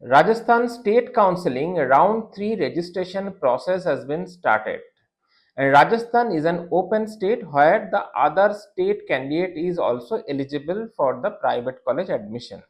Rajasthan State Counselling Round 3 registration process has been started. And Rajasthan is an open state where the other state candidate is also eligible for the private college admission.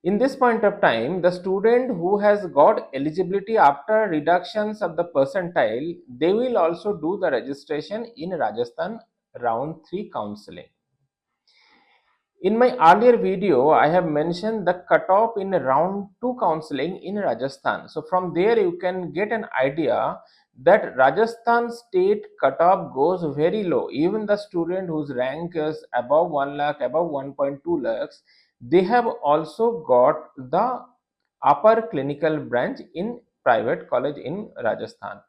In this point of time, the student who has got eligibility after reductions of the percentile, they will also do the registration in Rajasthan Round 3 counselling. In my earlier video, I have mentioned the cutoff in round 2 counselling in Rajasthan. So from there you can get an idea that Rajasthan state cutoff goes very low. Even the student whose rank is above 1 lakh, above 1.2 lakhs, they have also got the upper clinical branch in private college in Rajasthan.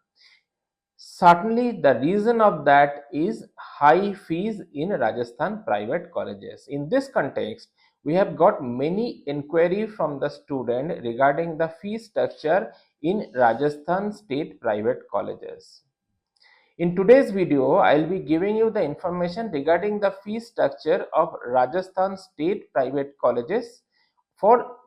Certainly, the reason of that is high fees in Rajasthan private colleges. In this context, we have got many inquiry from the student regarding the fee structure in Rajasthan state private colleges. In today's video, I will be giving you the information regarding the fee structure of Rajasthan state private colleges for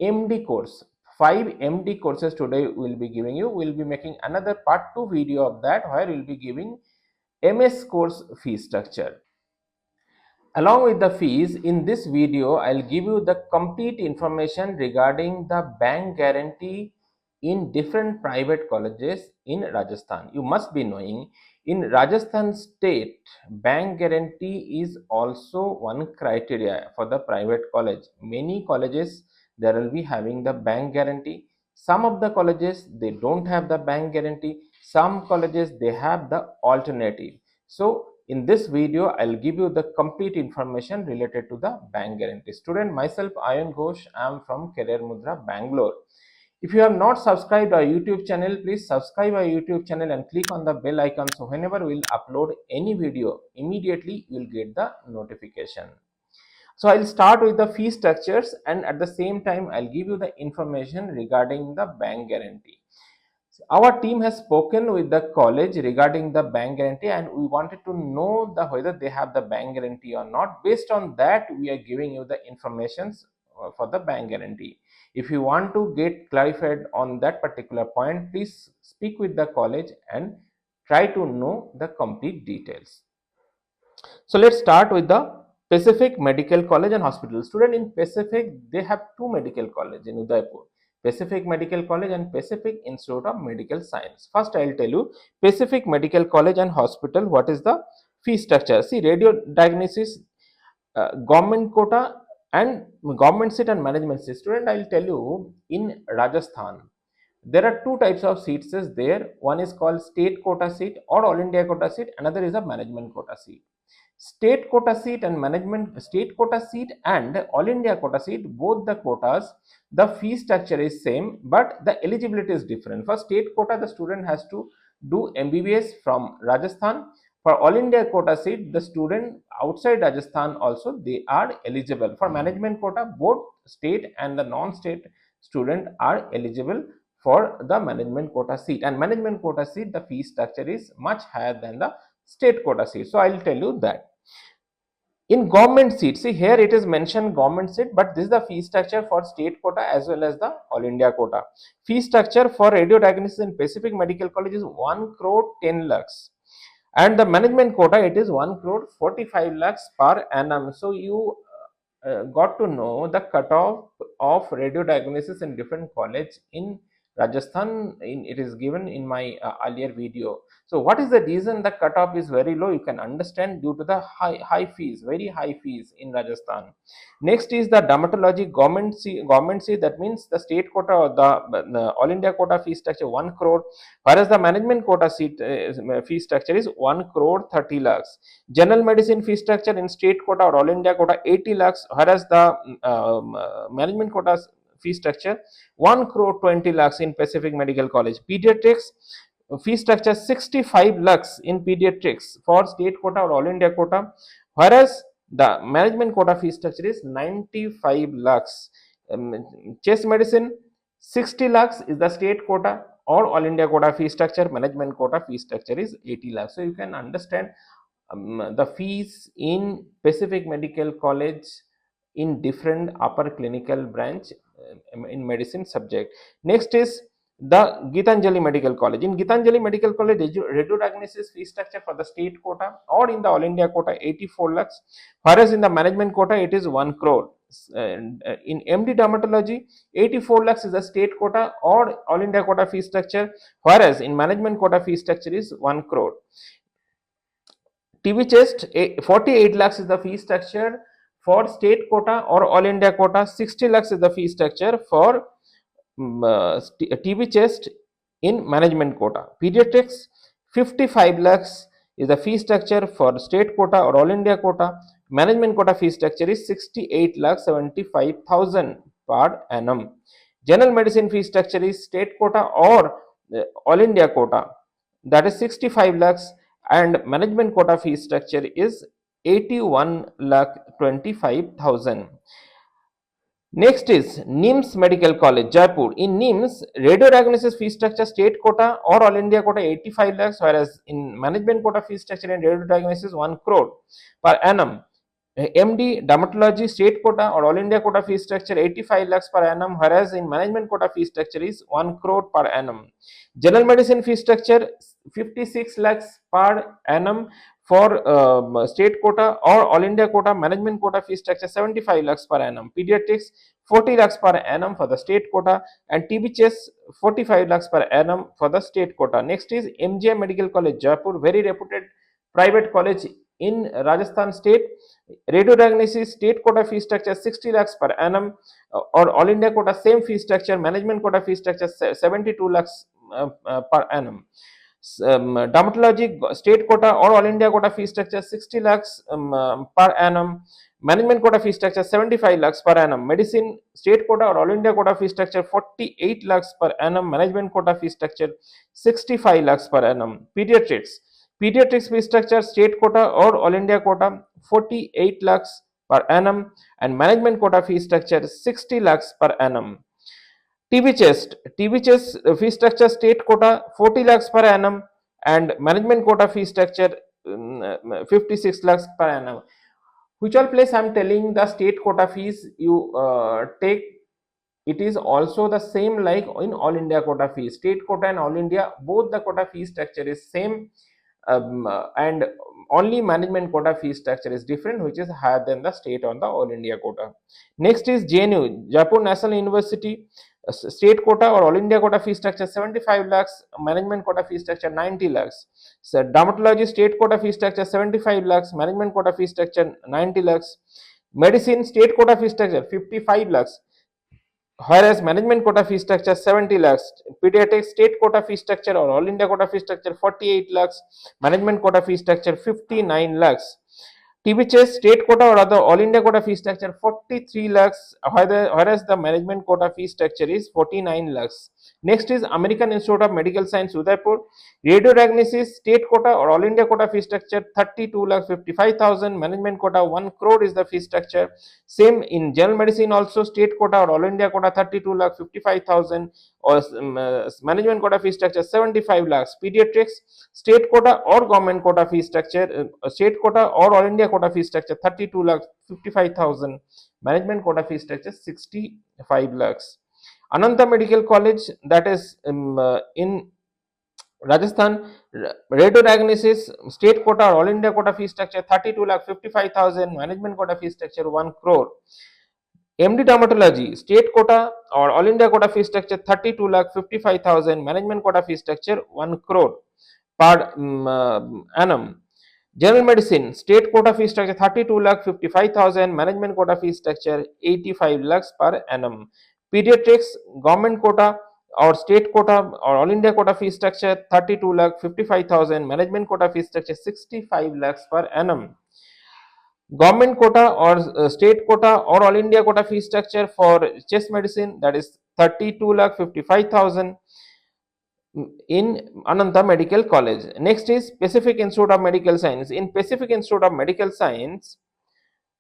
MD course. 5 MD courses today we will be giving you. We will be making another part 2 video of that where we will be giving MS course fee structure. Along with the fees, in this video, I will give you the complete information regarding the bank guarantee in different private colleges in Rajasthan. You must be knowing, in Rajasthan state, bank guarantee is also one criteria for the private college. Many colleges, there will be having the bank guarantee. Some of the colleges, they don't have the bank guarantee. Some colleges, they have the alternative. So, in this video, I will give you the complete information related to the bank guarantee. Student, myself, Ayan Ghosh, I am from Careermudhra, Bangalore. If you have not subscribed our YouTube channel, please subscribe our YouTube channel and click on the bell icon. So, whenever we will upload any video, immediately you will get the notification. So, I will start with the fee structures and at the same time, I will give you the information regarding the bank guarantee. Our team has spoken with the college regarding the bank guarantee and we wanted to know whether they have the bank guarantee or not. Based on that, we are giving you the informations for the bank guarantee. If you want to get clarified on that particular point, please speak with the college and try to know the complete details. So let's start with the Pacific Medical College and Hospital. Student, in Pacific, they have two medical colleges in Udaipur. Pacific Medical College and Pacific Institute of Medical Science. First, I will tell you Pacific Medical College and Hospital. What is the fee structure? See, radio diagnosis, government quota, and government seat and management seat. Student, I will tell you in Rajasthan, there are two types of seats there. One is called state quota seat or all India quota seat. Another is a management quota seat. State quota seat and all India quota seat, both the quotas, the fee structure is same, but the eligibility is different. For state quota, the student has to do MBBS from Rajasthan. For all India quota seat, the student outside Rajasthan also they are eligible. For management quota, both state and the non-state student are eligible for the management quota seat, and management quota seat, the fee structure is much higher than the state quota seat. So I will tell you that. In government seat, see here it is mentioned government seat, but this is the fee structure for state quota as well as the all India quota. Fee structure for radio diagnosis in Pacific Medical College is 1 crore 10 lakhs. And the management quota, it is 1 crore 45 lakhs per annum. So you got to know the cutoff of radio diagnosis in different college in Rajasthan. It is given in my earlier video. So what is the reason the cutoff is very low? You can understand due to the high fees, very high fees in Rajasthan. Next is the dermatology government seat, that means the state quota or the all India quota fee structure 1 crore, whereas the management quota seat fee structure is 1 crore 30 lakhs. General medicine fee structure in state quota or all India quota 80 lakhs, whereas the management quota fee structure 1 crore 20 lakhs in Pacific Medical College. Pediatrics fee structure 65 lakhs in pediatrics for state quota or all India quota, whereas the management quota fee structure is 95 lakhs. Chest medicine 60 lakhs is the state quota or all India quota fee structure. Management quota fee structure is 80 lakhs. So you can understand the fees in Pacific Medical College in different upper clinical branch in medicine subject. Next is the Gitanjali Medical College. In Gitanjali Medical College, radiodiagnosis fee structure for the state quota or in the All India quota 84 lakhs, whereas in the management quota it is 1 crore. In MD dermatology, 84 lakhs is the state quota or All India quota fee structure, whereas in management quota fee structure is 1 crore. TB chest, 48 lakhs is the fee structure for state quota or All India quota, 60 lakhs is the fee structure for TB chest in management quota. Pediatrics, 55 lakhs is the fee structure for state quota or All India quota. Management quota fee structure is 68 lakhs 75,000 per annum. General medicine fee structure is state quota or All India quota, that is 65 lakhs, and management quota fee structure is 81 lakh 25,000. Next is NIMS Medical College, Jaipur. In NIMS, radiodiagnosis fee structure state quota or All India quota 85 lakhs, whereas in management quota fee structure in radiodiagnosis 1 crore per annum. MD dermatology state quota or All India quota fee structure 85 lakhs per annum, whereas in management quota fee structure is 1 crore per annum. General medicine fee structure 56 lakhs per annum for state quota or All India quota. Management quota fee structure 75 lakhs per annum. Pediatrics 40 lakhs per annum for the state quota, and TB chest 45 lakhs per annum for the state quota. Next is MGM Medical College, Jaipur, very reputed private college in Rajasthan state. Radiodiagnosis state quota fee structure 60 lakhs per annum or All India quota same fee structure. Management quota fee structure 72 lakhs per annum. Dermatology state quota or All India quota fee structure 60 lakhs per annum. Management quota fee structure 75 lakhs per annum. Medicine state quota or All India quota fee structure 48 lakhs per annum. Management quota fee structure 65 lakhs per annum. Pediatrics fee structure state quota or All India quota 48 lakhs per annum, and management quota fee structure 60 lakhs per annum. TB chest fee structure state quota 40 lakhs per annum and management quota fee structure 56 lakhs per annum. Which all place I am telling the state quota fees you take, it is also the same like in All India quota fee. State quota and All India, both the quota fee structure is same, and only management quota fee structure is different, which is higher than the state on the All India quota. Next is JNU, Jaipur National University, state quota or All India quota fee structure 75 lakhs, management quota fee structure 90 lakhs. So dermatology state quota fee structure 75 lakhs, management quota fee structure 90 lakhs. Medicine state quota fee structure 55 lakhs, whereas management quota fee structure 70 lakhs. Pediatrics state quota fee structure or All India quota fee structure 48 lakhs, management quota fee structure 59 lakhs. TB chest state quota or other All India quota fee structure 43 lakhs, whereas the management quota fee structure is 49 lakhs. Next is American Institute of Medical Science, Udaipur. Radiodiagnosis state quota or All India quota fee structure 32 lakh 55,000, management quota 1 crore is the fee structure. Same in general medicine also, state quota or All India quota 32 lakh 55,000 or management quota fee structure 75 lakhs. Pediatrics state quota or government quota fee structure, state quota or All India quota fee structure 32 lakh 55,000, management quota fee structure 65 lakhs. Ananta Medical College, that is in Rajasthan, radiodiagnosis state quota or All India quota fee structure 32 lakh 55,000, management quota fee structure 1 crore. MD dermatology state quota or All India quota fee structure 32 lakh 55,000, management quota fee structure 1 crore per annum. General medicine state quota fee structure 32 lakh 55,000, management quota fee structure 85 lakhs per annum. Pediatrics government quota or state quota or All India quota fee structure 32 lakh 55,000, management quota fee structure 65 lakhs per annum. Government quota or state quota or All India quota fee structure for chest medicine, that is 32 lakh 55,000 in Ananta Medical College. Next is Pacific Institute of Medical Science. In Pacific Institute of Medical Science,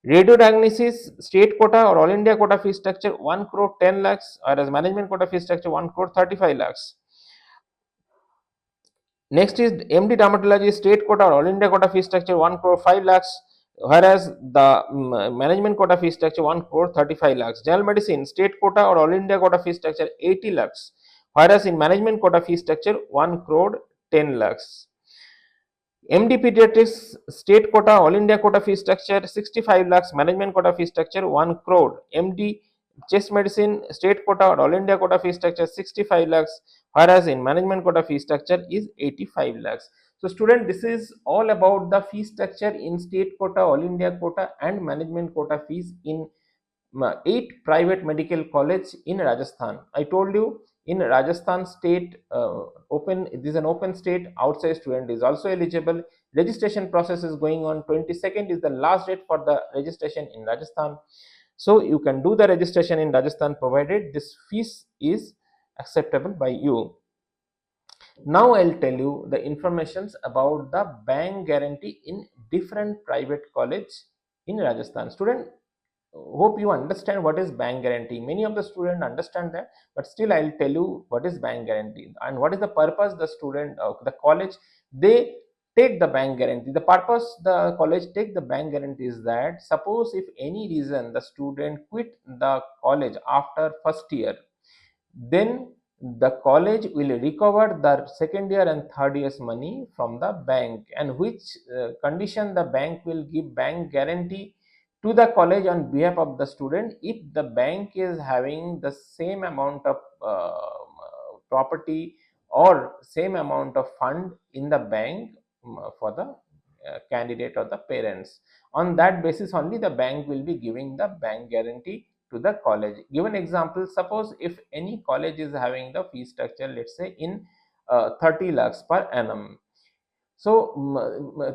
radiodiagnosis state quota or All India quota fee structure 1 crore 10 lakhs, whereas management quota fee structure 1 crore 35 lakhs. Next is MD dermatology state quota or All India quota fee structure 1 crore 5 lakhs, whereas the management quota fee structure 1 crore 35 lakhs. General medicine state quota or all India quota fee structure 80 lakhs, whereas in management quota fee structure 1 crore 10 lakhs. MD pediatrics state quota all India quota fee structure 65 lakhs, management quota fee structure 1 crore. MD chest medicine state quota or all India quota fee structure 65 lakhs, whereas in management quota fee structure is 85 lakhs. So student, this is all about the fee structure in state quota, all India quota and management quota fees in 8 private medical college in Rajasthan. I told you in Rajasthan state, open, this is an open state, outside student is also eligible. Registration process is going on. 22nd is the last date for the registration in Rajasthan. So you can do the registration in Rajasthan provided this fees is acceptable by you. Now I'll tell you the informations about the bank guarantee in different private college in Rajasthan. Student, hope you understand what is bank guarantee. Many of the students understand that, but still I'll tell you what is bank guarantee and what is the purpose the student, the college, they take the bank guarantee. The purpose the college take the bank guarantee is that suppose if any reason the student quit the college after first year, then the college will recover the second year and third year's money from the bank, and which condition the bank will give bank guarantee to the college on behalf of the student if the bank is having the same amount of property or same amount of fund in the bank for the candidate or the parents. On that basis only the bank will be giving the bank guarantee to the college. Give an example, suppose if any college is having the fee structure, let's say in 30 lakhs per annum. So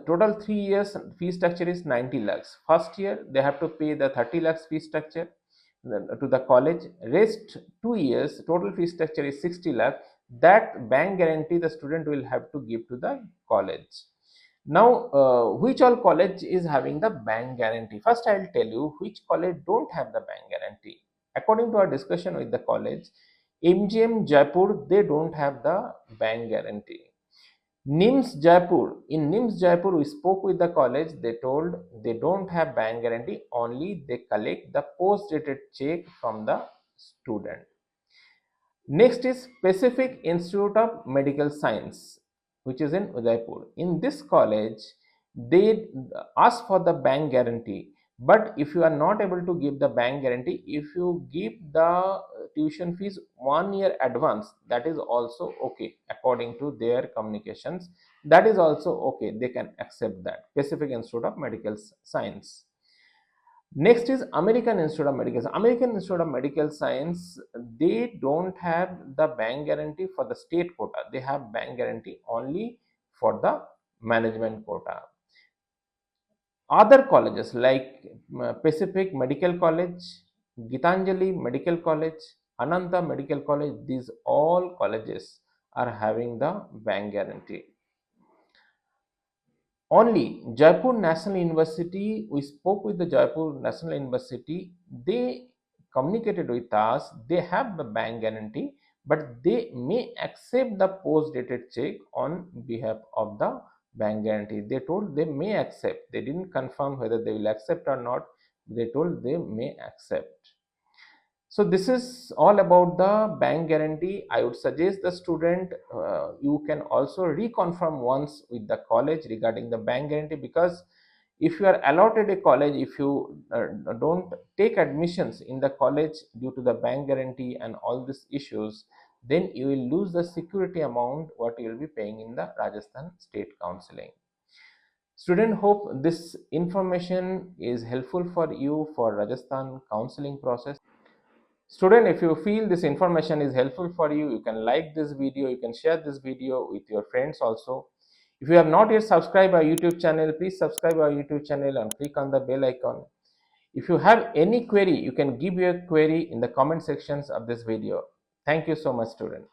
total 3 years fee structure is 90 lakhs. First year they have to pay the 30 lakhs fee structure to the college. Rest 2 years total fee structure is 60 lakh. That bank guarantee the student will have to give to the college. Now, which all college is having the bank guarantee? First, I will tell you which college don't have the bank guarantee. According to our discussion with the college, MGM Jaipur, they don't have the bank guarantee. NIMS Jaipur, in NIMS Jaipur, we spoke with the college, they told they don't have bank guarantee, only they collect the post-dated check from the student. Next is Pacific Institute of Medical Science, which is in Udaipur. In this college, they ask for the bank guarantee. But if you are not able to give the bank guarantee, if you give the tuition fees 1 year advance, that is also okay according to their communications. That is also okay. They can accept that. Pacific Institute of Medical Science. Next is American Institute of Medical Science. American Institute of Medical Science, they don't have the bank guarantee for the state quota. They have bank guarantee only for the management quota. Other colleges like Pacific Medical College, Gitanjali Medical College, Ananta Medical College, these all colleges are having the bank guarantee. Only Jaipur National University, we spoke with the Jaipur National University, they communicated with us, they have the bank guarantee, but they may accept the post-dated check on behalf of the bank guarantee. They told they may accept, they didn't confirm whether they will accept or not, they told they may accept. So this is all about the bank guarantee. I would suggest the student, you can also reconfirm once with the college regarding the bank guarantee, because if you are allotted a college, if you don't take admissions in the college due to the bank guarantee and all these issues, then you will lose the security amount what you will be paying in the Rajasthan State Counseling. Student, hope this information is helpful for you for Rajasthan counseling process. Student, if you feel this information is helpful for you, you can like this video, you can share this video with your friends also. If you have not yet subscribed our YouTube channel, please subscribe our YouTube channel and click on the bell icon. If you have any query, you can give your query in the comment sections of this video. Thank you so much, student.